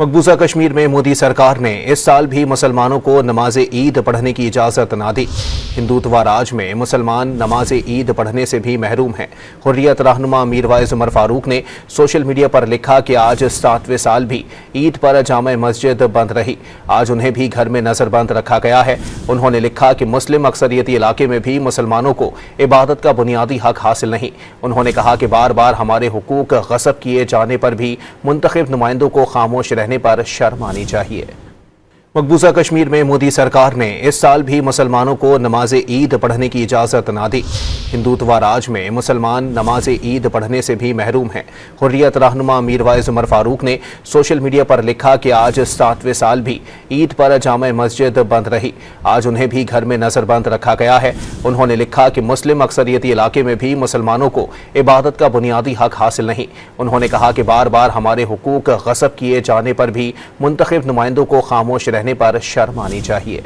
मकबूजा कश्मीर में मोदी सरकार ने इस साल भी मुसलमानों को नमाज ईद पढ़ने की इजाज़त न दी। हिंदुत्व राज में मुसलमान नमाज ईद पढ़ने से भी महरूम हैं। हुर्रियत रहनुमा मीरवाइज उमर फारूक ने सोशल मीडिया पर लिखा कि आज 7वें साल भी ईद पर जामा मस्जिद बंद रही। आज उन्हें भी घर में नज़रबंद रखा गया है। उन्होंने लिखा कि मुस्लिम अक्सरियती इलाके में भी मुसलमानों को इबादत का बुनियादी हक हासिल नहीं। उन्होंने कहा कि बार बार हमारे हुकूक गस्ब किए जाने पर भी मुंतखब नुमाइंदों को खामोश रहने पर शर्म आनी चाहिए। मकबूजा कश्मीर में मोदी सरकार ने इस साल भी मुसलमानों को नमाज ईद पढ़ने की इजाज़त न दी। हिंदुत्व राज में मुसलमान नमाज ईद पढ़ने से भी महरूम हैं। हुर्रियत रहनुमा मीरवाइज उमर फारूक ने सोशल मीडिया पर लिखा कि आज 7वें साल भी ईद पर जामा मस्जिद बंद रही। आज उन्हें भी घर में नज़रबंद रखा गया है। उन्होंने लिखा कि मुस्लिम अक्सरियती इलाके में भी मुसलमानों को इबादत का बुनियादी हक हासिल नहीं। उन्होंने कहा कि बार बार हमारे हुकूक गस्ब किए जाने पर भी मुंतखब नुमाइंदों को खामोश रहने पर शर्म आनी चाहिए।